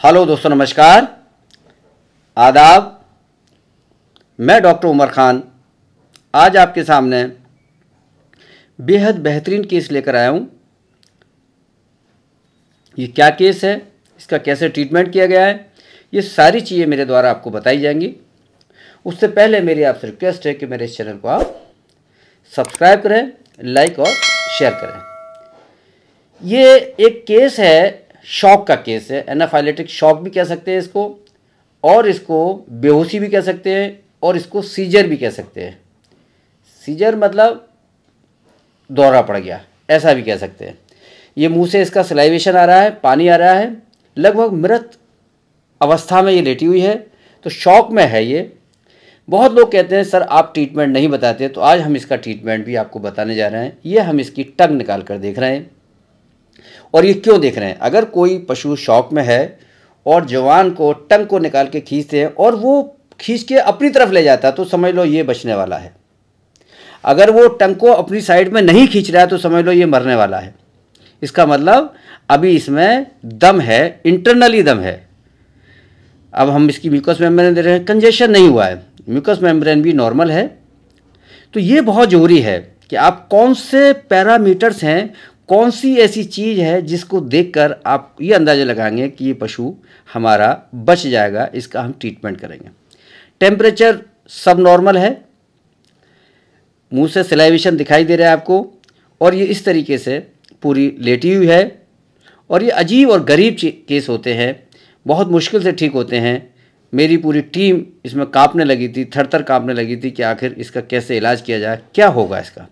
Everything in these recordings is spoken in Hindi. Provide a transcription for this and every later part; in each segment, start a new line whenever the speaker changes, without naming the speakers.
हेलो दोस्तों, नमस्कार, आदाब। मैं डॉक्टर उमर खान आज आपके सामने बेहद बेहतरीन केस लेकर आया हूँ। ये क्या केस है, इसका कैसे ट्रीटमेंट किया गया है, ये सारी चीज़ें मेरे द्वारा आपको बताई जाएंगी। उससे पहले मेरी आपसे रिक्वेस्ट है कि मेरे इस चैनल को आप सब्सक्राइब करें, लाइक और शेयर करें। ये एक केस है, शॉक का केस है। एनाफाइलेटिक शॉक भी कह सकते हैं इसको, और इसको बेहोशी भी कह सकते हैं, और इसको सीजर भी कह सकते हैं। सीजर मतलब दौरा पड़ गया, ऐसा भी कह सकते हैं। ये मुंह से इसका सलाइवेशन आ रहा है, पानी आ रहा है, लगभग मृत अवस्था में ये लेटी हुई है, तो शॉक में है ये। बहुत लोग कहते हैं सर आप ट्रीटमेंट नहीं बताते, तो आज हम इसका ट्रीटमेंट भी आपको बताने जा रहे हैं। ये हम इसकी टंग निकाल कर देख रहे हैं। और ये क्यों देख रहे हैं? अगर कोई पशु शॉक में है और जवान को टंग को निकाल के खींचते हैं और वो खींच के अपनी तरफ ले जाता है, तो समझ लो ये बचने वाला है। अगर वो टंग को अपनी साइड में नहीं खींच रहा है, तो समझ लो ये मरने वाला है। इसका मतलब अभी इसमें दम है, इंटरनली दम है। अब हम इसकी म्यूकस मेम्ब्रेन दे रहे हैं, कंजेशन नहीं हुआ है, म्यूकस मेम्ब्रेन भी नॉर्मल है। तो ये बहुत ज़रूरी है कि आप कौन से पैरामीटर्स हैं, कौन सी ऐसी चीज़ है जिसको देखकर आप ये अंदाज़ा लगाएंगे कि ये पशु हमारा बच जाएगा, इसका हम ट्रीटमेंट करेंगे। टेम्परेचर सब नॉर्मल है, मुंह से सलाइवेशन दिखाई दे रहा है आपको, और ये इस तरीके से पूरी लेटी हुई है। और ये अजीब और गरीब केस होते हैं, बहुत मुश्किल से ठीक होते हैं। मेरी पूरी टीम इसमें कांपने लगी थी, थर थर कांपने लगी थी कि आखिर इसका कैसे इलाज किया जाए, क्या होगा इसका।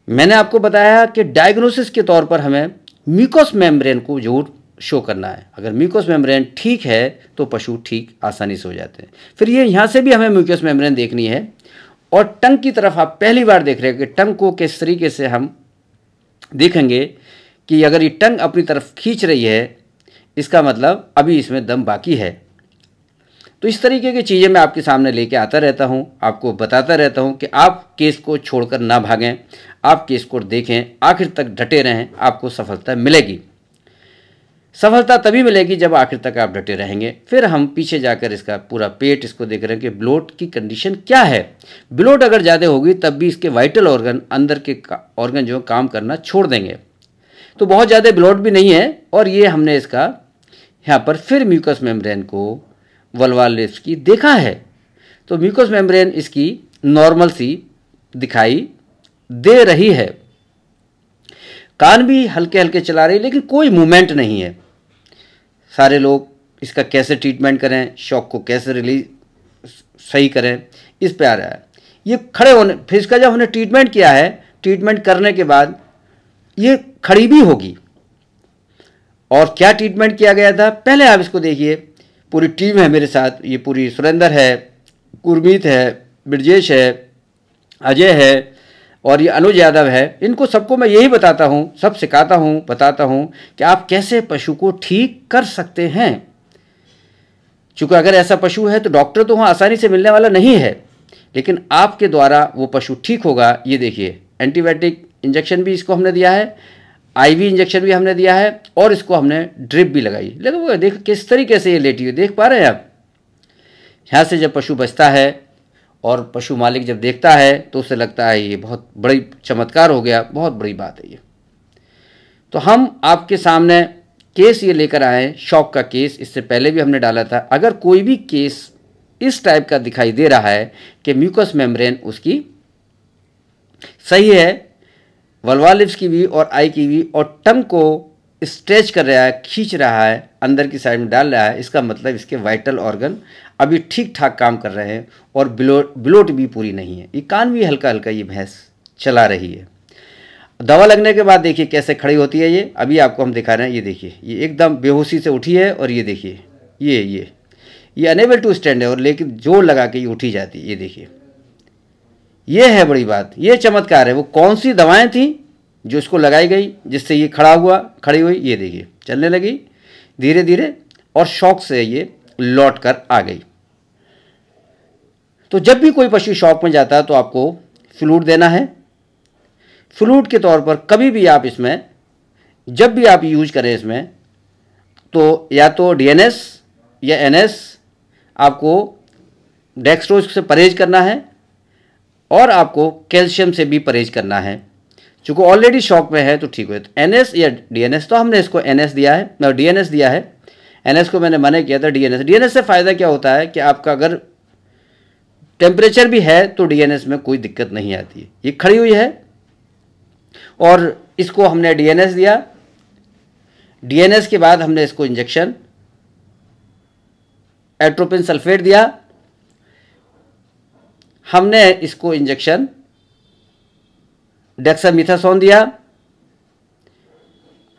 मैंने आपको बताया कि डायग्नोसिस के तौर पर हमें म्यूकस मेम्ब्रेन को जरूर शो करना है। अगर म्यूकस मेम्ब्रेन ठीक है तो पशु ठीक आसानी से हो जाते हैं। फिर ये यहाँ से भी हमें म्यूकस मेम्ब्रेन देखनी है। और टंग की तरफ आप पहली बार देख रहे हैं कि टंग को किस तरीके से हम देखेंगे कि अगर ये टंग अपनी तरफ खींच रही है, इसका मतलब अभी इसमें दम बाकी है। तो इस तरीके की चीज़ें मैं आपके सामने लेके आता रहता हूँ, आपको बताता रहता हूँ कि आप केस को छोड़कर ना भागें, आप केस को देखें, आखिर तक डटे रहें, आपको सफलता मिलेगी। सफलता तभी मिलेगी जब आखिर तक आप डटे रहेंगे। फिर हम पीछे जाकर इसका पूरा पेट इसको देख रहे हैं कि ब्लोट की कंडीशन क्या है। ब्लोट अगर ज़्यादा होगी तब भी इसके वाइटल ऑर्गन, अंदर के ऑर्गन जो काम करना छोड़ देंगे। तो बहुत ज़्यादा ब्लोट भी नहीं है। और ये हमने इसका यहाँ पर फिर म्यूकस मेम्ब्रेन को वल्वाल लिप्स की देखा है, तो म्यूकस मेम्ब्रेन इसकी नॉर्मल सी दिखाई दे रही है। कान भी हल्के हल्के चला रही है, लेकिन कोई मूवमेंट नहीं है। सारे लोग इसका कैसे ट्रीटमेंट करें, शॉक को कैसे रिलीज सही करें, इस पे आ रहा है। ये खड़े होने, फिर इसका जब हमने ट्रीटमेंट किया है, ट्रीटमेंट करने के बाद ये खड़ी भी होगी। और क्या ट्रीटमेंट किया गया था, पहले आप इसको देखिए। पूरी टीम है मेरे साथ, ये पूरी सुरेंद्र है, गुरमीत है, ब्रजेश है, अजय है, और ये अनुज यादव है। इनको सबको मैं यही बताता हूँ, सब सिखाता हूँ, बताता हूँ कि आप कैसे पशु को ठीक कर सकते हैं। चूँकि अगर ऐसा पशु है तो डॉक्टर तो वहाँ आसानी से मिलने वाला नहीं है, लेकिन आपके द्वारा वो पशु ठीक होगा। ये देखिए, एंटीबायोटिक इंजेक्शन भी इसको हमने दिया है, आईवी इंजेक्शन भी हमने दिया है, और इसको हमने ड्रिप भी लगाई। लेकिन वो देख किस तरीके से ये लेटी हुई, देख पा रहे हैं आप। यहाँ से जब पशु बचता है और पशु मालिक जब देखता है तो उसे लगता है ये बहुत बड़ी चमत्कार हो गया, बहुत बड़ी बात है ये। तो हम आपके सामने केस ये लेकर आए, शॉक का केस। इससे पहले भी हमने डाला था। अगर कोई भी केस इस टाइप का दिखाई दे रहा है कि म्यूकस मेम्ब्रेन उसकी सही है, वल्वाल लिप्स की भी और आई की भी, और टंग को स्ट्रेच कर रहा है, खींच रहा है, अंदर की साइड में डाल रहा है, इसका मतलब इसके वाइटल ऑर्गन अभी ठीक ठाक काम कर रहे हैं, और ब्लोट भी पूरी नहीं है। ये कान भी हल्का हल्का ये भैंस चला रही है। दवा लगने के बाद देखिए कैसे खड़ी होती है ये। अभी आपको हम दिखा रहे हैं, ये देखिए, ये एकदम बेहोशी से उठी है, और ये देखिए ये अनेबल टू स्टैंड है, और लेकिन जोर लगा के ये उठी जाती है। ये देखिए, ये है बड़ी बात, ये चमत्कार है। वो कौन सी दवाएं थी जो इसको लगाई गई जिससे ये खड़ी हुई, ये देखिए चलने लगी धीरे धीरे, और शॉक से ये लौट कर आ गई। तो जब भी कोई पशु शॉक में जाता है तो आपको फ्लूइड देना है। फ्लूइड के तौर पर कभी भी आप इसमें, जब भी आप यूज करें इसमें, तो या तो डीएनएस या एनएस आपको डेक्सट्रोज से परहेज करना है और आपको कैल्शियम से भी परहेज करना है। चूँकि ऑलरेडी शॉक में है तो ठीक है, तो एनएस या डीएनएस, तो हमने इसको एनएस दिया है, डीएनएस दिया है। एनएस को मैंने मना किया था। डीएनएस से फ़ायदा क्या होता है कि आपका अगर टेम्परेचर भी है तो डीएनएस में कोई दिक्कत नहीं आती है। ये खड़ी हुई है और इसको हमने डीएनएस दिया। डीएनएस के बाद हमने इसको इंजेक्शन एट्रोपिन सल्फेट दिया। हमने इसको इंजेक्शन डेक्सामेथासोन दिया।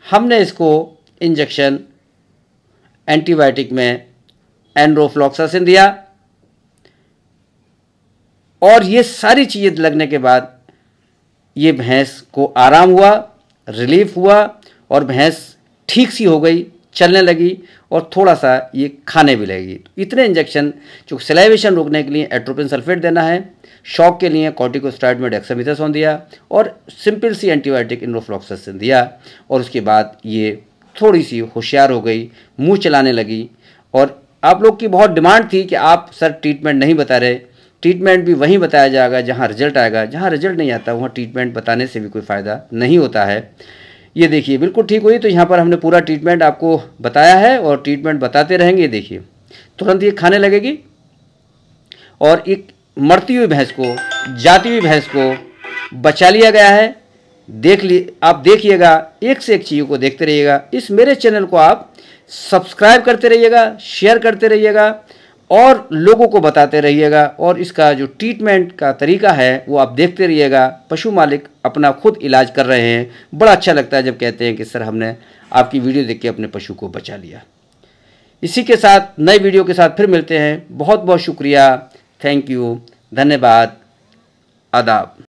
हमने इसको इंजेक्शन एंटीबायोटिक में एनरोफ्लॉक्सासिन दिया। और ये सारी चीज़ें लगने के बाद ये भैंस को आराम हुआ, रिलीफ हुआ और भैंस ठीक सी हो गई, चलने लगी और थोड़ा सा ये खाने भी लगी। इतने इंजेक्शन, जो सलाइवेशन रोकने के लिए एट्रोपिन सल्फेट देना है, शॉक के लिए कॉर्टिकोस्टेरॉइड में डेक्सामेथासोन दिया और सिंपल सी एंटीबायोटिक एनरोफ्लॉक्सासिन दिया। और उसके बाद ये थोड़ी सी होशियार हो गई, मुंह चलाने लगी। और आप लोग की बहुत डिमांड थी कि आप सर ट्रीटमेंट नहीं बता रहे। ट्रीटमेंट भी वहीं बताया जाएगा जहाँ रिजल्ट आएगा। जहाँ रिजल्ट नहीं आता वहाँ ट्रीटमेंट बताने से भी कोई फ़ायदा नहीं होता है। ये देखिए बिल्कुल ठीक हुई। तो यहाँ पर हमने पूरा ट्रीटमेंट आपको बताया है और ट्रीटमेंट बताते रहेंगे। देखिए तुरंत ये खाने लगेगी और एक मरती हुई भैंस को, जाती हुई भैंस को बचा लिया गया है। आप देखिएगा, एक से एक चीज़ों को देखते रहिएगा। इस मेरे चैनल को आप सब्सक्राइब करते रहिएगा, शेयर करते रहिएगा और लोगों को बताते रहिएगा। और इसका जो ट्रीटमेंट का तरीका है वो आप देखते रहिएगा। पशु मालिक अपना खुद इलाज कर रहे हैं। बड़ा अच्छा लगता है जब कहते हैं कि सर हमने आपकी वीडियो देख के अपने पशु को बचा लिया। इसी के साथ नए वीडियो के साथ फिर मिलते हैं। बहुत बहुत शुक्रिया, थैंक यू, धन्यवाद, आदाब।